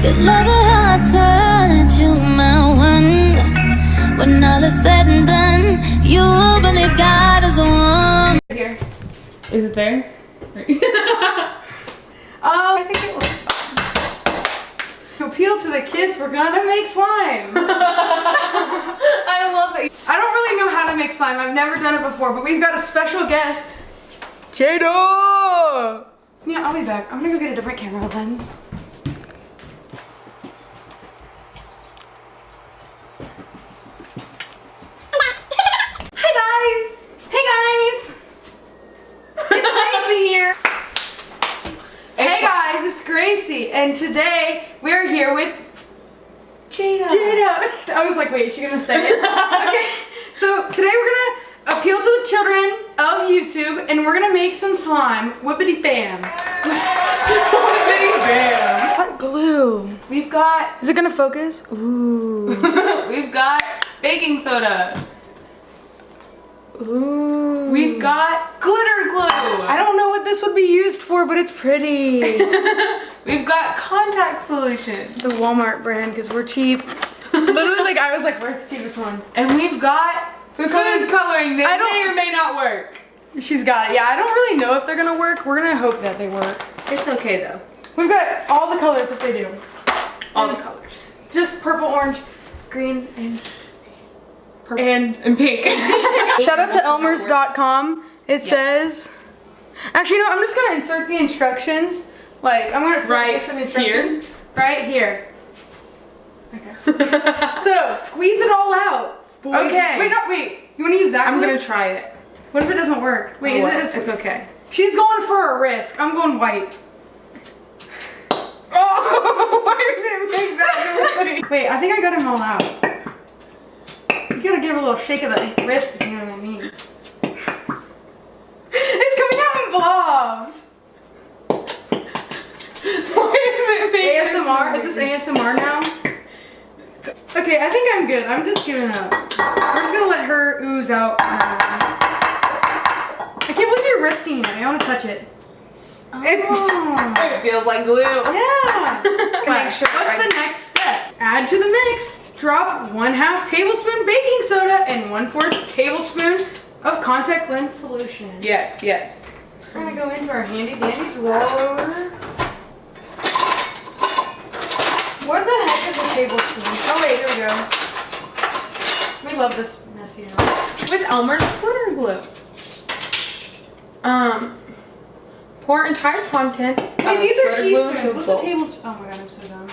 Your love a hard touch, you my one. When all is said and done, you believe God is one. Here. Is it there? Oh, I think it looks fun. To appeal to the kids, we're gonna make slime. I love it. I don't really know how to make slime. I've never done it before, but we've got a special guest. Jada! Yeah, I'll be back. I'm gonna go get a different camera lens. Hey guys! Hey guys! It's Gracie here. Hey guys, it's Gracie, and today we're here with Jada. I was like, wait, is she gonna say it? Okay, so today we're gonna appeal to the children of YouTube, and we're gonna make some slime. Whippity bam. Whippity bam. Hot glue. We've got. Is it gonna focus? Ooh. We've got baking soda. Ooh. We've got glitter glue. I don't know what this would be used for, but it's pretty. We've got contact solution. The Walmart brand, because we're cheap. Literally, like, I was like, where's the cheapest one? And we've got food coloring that may or may not work. She's got it. Yeah, I don't really know if they're gonna work. We're gonna hope that they work. It's okay though. We've got all the colors if they do. All the colors. Just purple, orange, green, and purple. And pink. Shout out to Elmer's.com. It says, actually, no, I'm just gonna insert the instructions. Like, I'm gonna insert the instructions right here. Okay. So, squeeze it all out. Boys. Okay. Wait. You wanna use that I'm glue? gonna try it. What if it doesn't work? Wait, It's okay. She's going for a risk. I'm going white. Oh, why did it make that noise? Wait, I think I got them all out. You gotta give a little shake of the wrist, if you know what I mean. It's coming out in blobs. Why does it make ASMR? Is this ASMR now? Okay, I think I'm good. I'm just giving up. I'm just gonna let her ooze out. I can't believe you're risking it. I want to touch it. Oh. It feels like glue. Yeah. Make sure. What's the next step? Add to the mix. Drop 1/2 tablespoon baking soda and 1/4 tablespoon of contact lens solution. Yes, yes. We're gonna go into our handy dandy drawer. What the heck is a tablespoon? Oh wait, here we go. We love this messy one. With Elmer's glitter glue. Pour entire contents. Wait, these are glitter glue teaspoons. into a What's bowl. a tablespoon? Oh my god, I'm so dumb.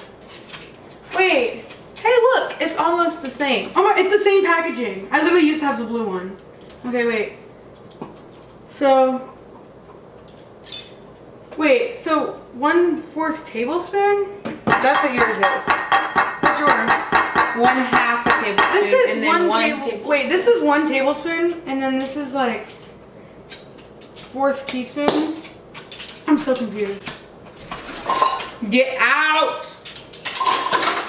Wait. Hey, look, it's almost the same. Oh my, it's the same packaging. I literally used to have the blue one. Okay, wait. So 1/4 tablespoon? That's what yours is. What's yours? 1/2 a tablespoon. This is and then one tablespoon. Wait, this is 1 tablespoon, and then this is like 1/4 teaspoon. I'm so confused. Get out!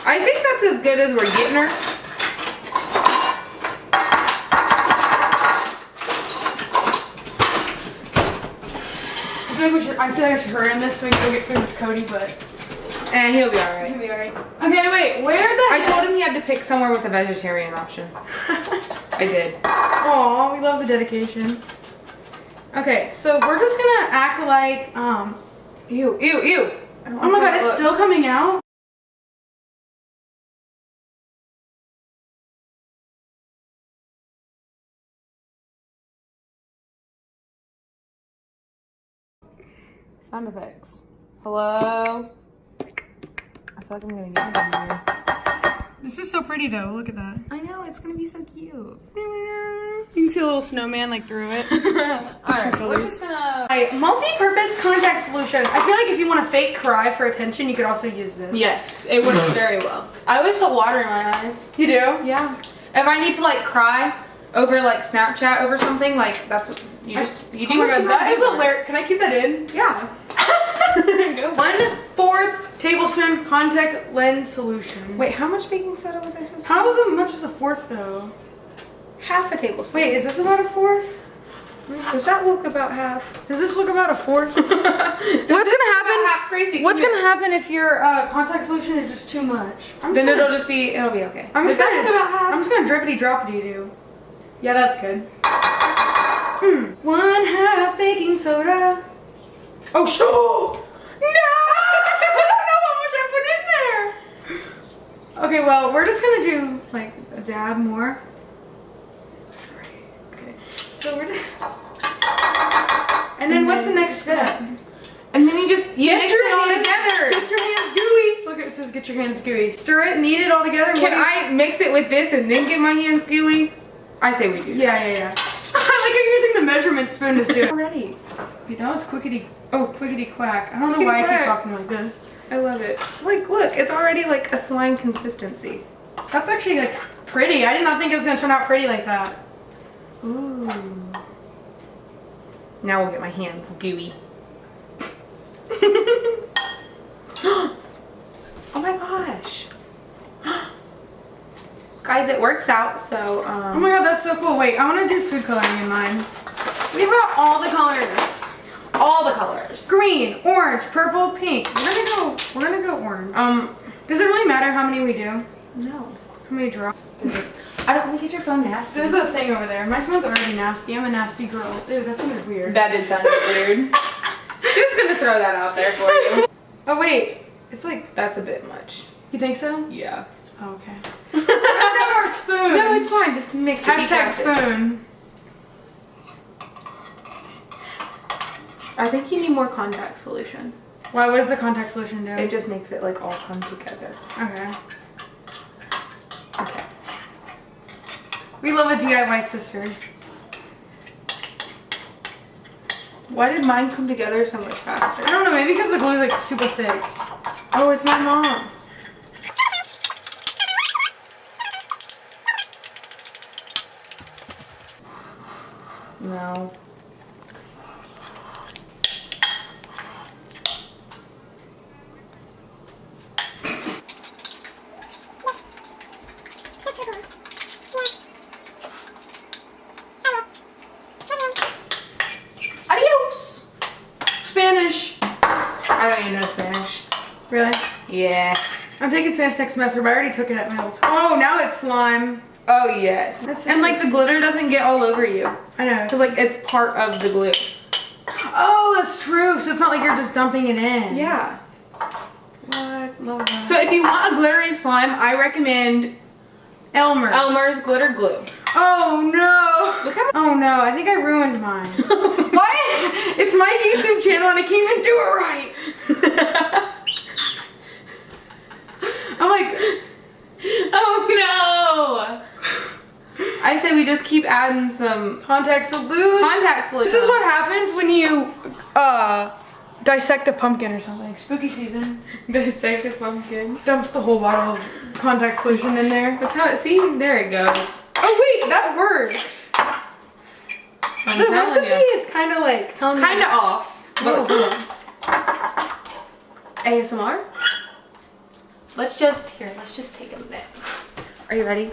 I think that's as good as we're getting her. I feel like I should hurry on this so we can go get food with Cody, but And he'll be alright. he'll be alright. Okay, wait, where the I told him he had to pick somewhere with a vegetarian option. I did. Aw, we love the dedication. Okay, so we're just gonna act like, Ew, ew, ew. oh my god, it's still coming out? Sound effects. Hello? I feel like I'm gonna get it in here. This is so pretty though, look at that. I know, it's gonna be so cute. You can see a little snowman like through it. Alright, we're just gonna... Multi-purpose contact solution. I feel like if you want to fake cry for attention, you could also use this. Yes, it works very well. I always put water in my eyes. You do? Yeah. If I need to like cry over like Snapchat over something, like that's what you just, you do Oh my what god, you that have is to do. hilarious. Can I keep that in? Yeah. 1/4 tablespoon contact lens solution. Wait, how much baking soda was I supposed to How is it much as a 1/4 though? 1/2 tablespoon. Wait, is this about a 1/4? Does that look about half? Does this look about a fourth? What's gonna happen? Half crazy. What's gonna happen if your contact solution is just too much? Then it'll be okay. I'm Does just that gonna, look about half? I'm just gonna drippity droppity do. Yeah, that's good. 1/2 baking soda. Oh, no! I don't know how much I put in there. Okay, well, we're just gonna do like a dab more. Sorry. Okay. So we're and then what's the next step? And then you mix it all hands- together. Get your hands gooey. Look, it says get your hands gooey. Stir it, knead it all together. Can I mix it with this and then get my hands gooey? I say we do. Yeah. I like how you're using the measurement spoon to do it. Already. Wait, that was quickety quack. I don't know why I keep talking like this. I love it. Like, look, it's already like a slime consistency. That's actually like pretty. I did not think it was gonna turn out pretty like that. Ooh. Now we'll get my hands gooey. Oh my gosh. Guys, it works out, so Oh my god, that's so cool. Wait, I wanna do food coloring in mine. We've got all the colors. all the colors. Green, orange, purple, pink. We're gonna go orange. Does it really matter how many we do? No. How many drops? I don't want to get your phone nasty. There's a thing over there. My phone's already nasty. I'm a nasty girl. Ew, that sounded weird. That did sound weird. Just gonna throw that out there for you. Oh wait, it's like, That's a bit much. you think so? Yeah. Oh, okay. I got our spoon. No, it's fine. Just mix it. Hashtag spoon. I think you need more contact solution. Why? What does the contact solution do? It just makes it like all come together. Okay. Okay. We love a DIY sister. Why did mine come together so much faster? I don't know, maybe because the glue is like super thick. Oh, it's my mom. No. Adios. Spanish. I don't even know Spanish. Really? Yeah. I'm taking Spanish next semester, but I already took it at my old school. Oh, now it's slime. Oh yes. This is And like the glitter doesn't get all over you. I know. Because like it's part of the glue. Oh, that's true. So it's not like you're just dumping it in. Yeah. What? Love that. So if you want a glittery slime, I recommend Elmer's glitter glue. Oh no. Look how Oh no, I think I ruined mine. Why? It's my YouTube channel and I can't even do it right. I'm like, oh no! I say we just keep adding some contact solution. contact solution. This is what happens when you dissect a pumpkin or something. Spooky season. Dissect a pumpkin. Dumps the whole bottle of contact solution in there. That's how it. See, there it goes. Oh wait, that worked. I'm The telling recipe you. is kind of like Kind of off. But ASMR. let's just take a minute. Are you ready?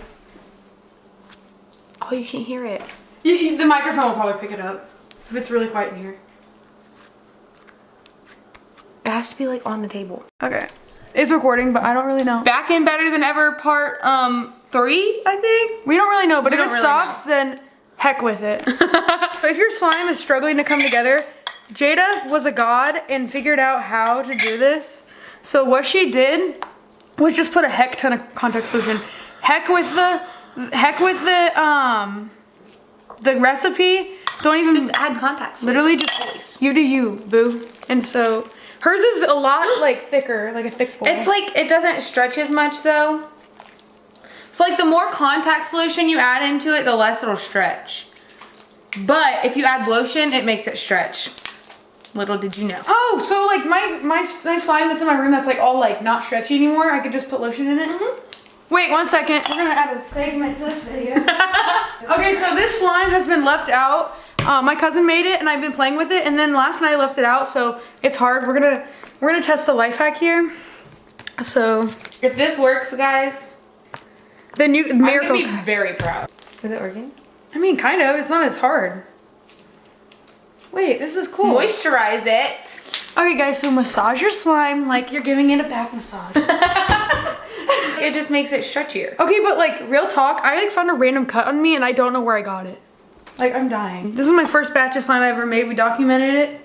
Oh, you can't hear it. The microphone will probably pick it up if it's really quiet in here. It has to be like on the table. Okay. It's recording, but I don't really know. Back in Better Than Ever part 3, I think. We don't really know, but We if it don't really stops, then heck with it. If your slime is struggling to come together, Jada was a god and figured out how to do this. So what she did was just put a heck ton of contact solution. Heck with the recipe. Don't even Just add contact solution. literally just you do you, boo. And so hers is a lot like thicker, like a thick bowl. It's like it doesn't stretch as much though. So like the more contact solution you add into it, the less it'll stretch. But if you add lotion, it makes it stretch. Little did you know. Oh, so like my slime that's in my room that's like all like not stretchy anymore, I could just put lotion in it? Mm-hmm. Wait 1 second, we're gonna add a segment to this video. Okay, so this slime has been left out. My cousin made it and I've been playing with it, and then last night I left it out, so it's hard. We're gonna test the life hack here. So If this works, guys, the new miracles. I'm gonna be very proud. Is it working? I mean, kind of. It's not as hard. Wait, this is cool. Moisturize it. Okay guys, so massage your slime like you're giving it a back massage. It just makes it stretchier. Okay, but like real talk, I like found a random cut on me and I don't know where I got it. Like I'm dying. This is my first batch of slime I ever made. We documented it.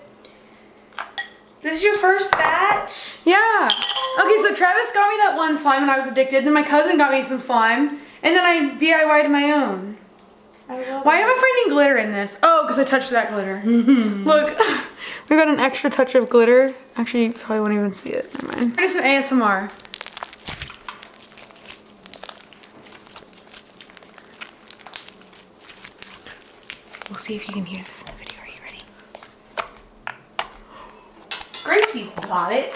This is your first batch? Yeah. Okay, so Travis got me that one slime when I was addicted. Then my cousin got me some slime. And then I DIY'd my own. Why am I finding glitter in this? Oh, because I touched that glitter. Look, we got an extra touch of glitter. Actually, you probably won't even see it. Never mind. Here's some ASMR. We'll see if you can hear this in the video. Are you ready? Gracie's got it.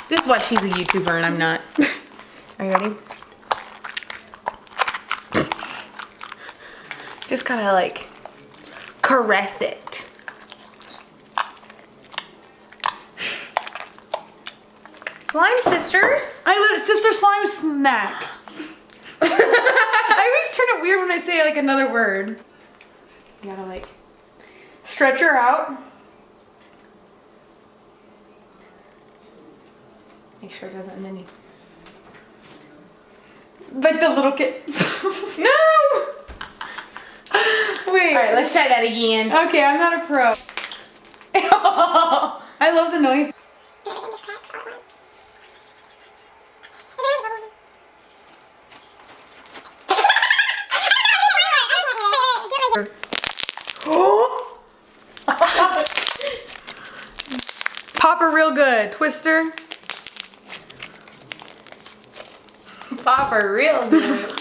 This is why she's a YouTuber and I'm not. Are you ready? Just gotta like caress it. Slime sisters. I let Sister Slime snack. I always turn it weird when I say like another word. You gotta like stretch her out. make sure it doesn't, and then you. Like the little kid. No! Wait. Alright, let's try that again. Okay, I'm not a pro. I love the noise. Pop her real good. Twister. Pop her real good.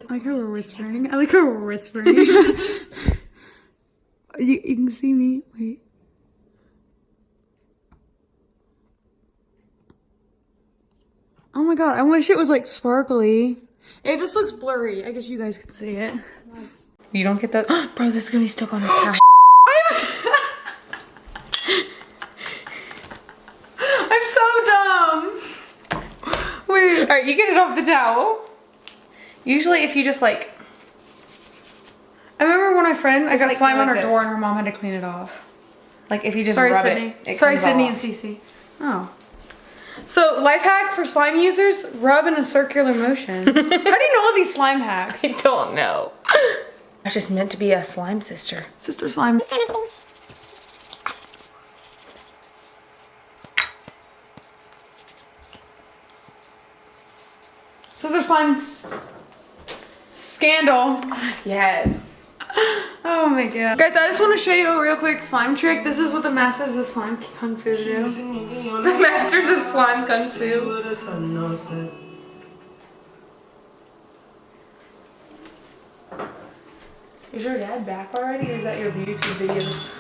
I like how we're whispering. I like how we're whispering. You can see me. Wait. Oh my god, I wish it was like sparkly. It just looks blurry. I guess you guys can see it. You don't get that? Bro, this is gonna be stuck on his towel. I'm so dumb. Wait. Alright, you get it off the towel. Usually if you just like... I remember when my friend, I got like slime on her this. door and her mom had to clean it off. Like if you just Sorry, rub Sydney. it Sorry, comes Sydney off. and Cece. Oh. So, life hack for slime users, rub in a circular motion. How do you know all these slime hacks? I don't know. I just meant to be a slime sister. Sister slime. Sister slime scandal. Yes. Oh my god. Guys, I just want to show you a real quick slime trick. This is what the Masters of Slime Kung Fu do. The Masters of Slime Kung Fu. Is your dad back already, or is that your YouTube videos?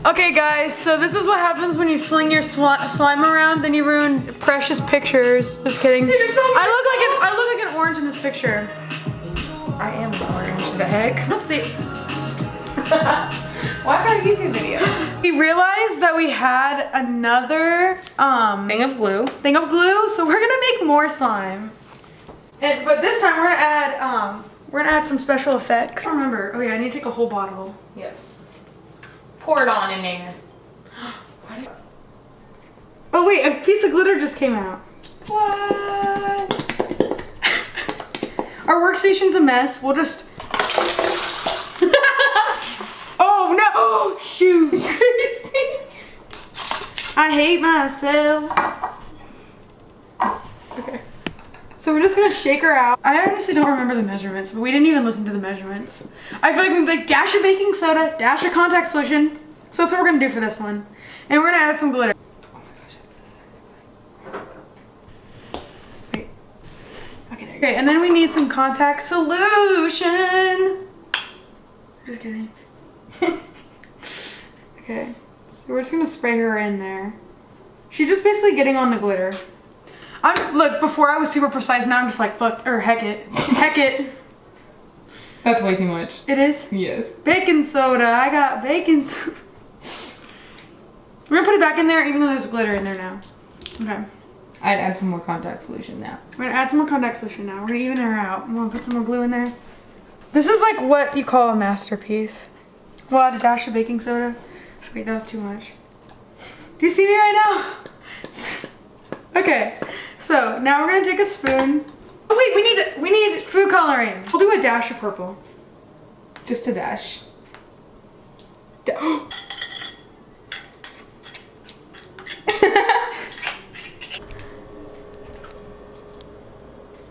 Okay guys, so this is what happens when you sling your slime around, then you ruin precious pictures. Just kidding. I look like an orange in this picture. I am orange. The heck? We'll see. Watch our YouTube video. We realized that we had another Thing of glue. thing of glue, so we're gonna make more slime. But this time we're gonna add some special effects. I don't remember. Oh yeah, I need to take a whole bottle. Yes. Pour it on in there. Oh wait, a piece of glitter just came out. What? Our workstation's a mess. We'll just. Oh no! Oh shoot! I hate myself. Okay. So we're just gonna shake her out. I honestly don't remember the measurements, but we didn't even listen to the measurements. I feel like we'd be like dash of baking soda, dash of contact solution. So that's what we're gonna do for this one. And we're gonna add some glitter. Oh my gosh, that's so satisfying. Wait. Okay, there you go. Okay, and then we need some contact solution. Just kidding. Okay, so we're just gonna spray her in there. She's just basically getting on the glitter. Look, before I was super precise, now I'm just like, fuck, or heck it. Heck it. That's way too much. It is? Yes. Baking soda. I got baking soda. We're gonna put it back in there even though there's glitter in there now. Okay. I'd add some more contact solution now. We're gonna add some more contact solution now. We're gonna even her out. I'm gonna put some more glue in there. This is like what you call a masterpiece. We'll add a dash of baking soda. Wait, that was too much. Do you see me right now? Okay, so now we're gonna take a spoon. Oh wait, we need food coloring. We'll do a dash of purple. Just a dash.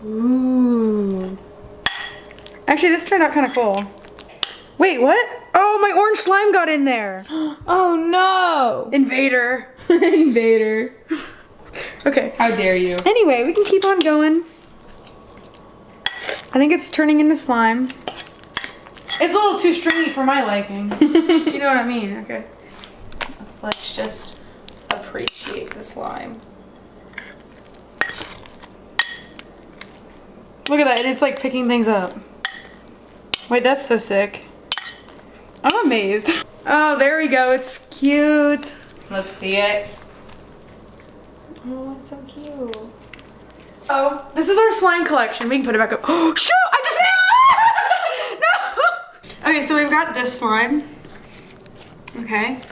Ooh. Actually, this turned out kind of cool. Wait, what? Oh, my orange slime got in there. Oh no! Invader. Invader. Okay. How dare you? Anyway, we can keep on going. I think it's turning into slime. It's a little too stringy for my liking. You know what I mean? Okay. Let's just appreciate the slime. Look at that, and it's like picking things up. Wait, that's so sick. I'm amazed. Oh, there we go. It's cute. Let's see it. Oh, it's so cute. Oh, this is our slime collection. We can put it back up. Oh, shoot! I just no. Okay, so we've got this slime. Okay,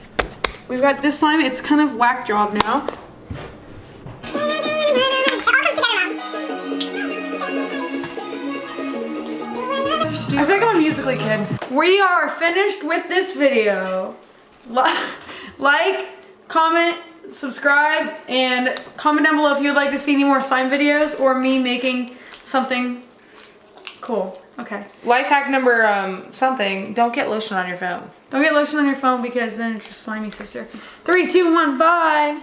we've got this slime. It's kind of whack job now. I feel like I'm a Musical.ly kid. We are finished with this video. Like, comment, subscribe, and comment down below if you'd like to see any more slime videos or me making something cool. Okay. Life hack number something. Don't get lotion on your phone. Don't get lotion on your phone because then it's just slimy, sister. 3, 2, 1, bye.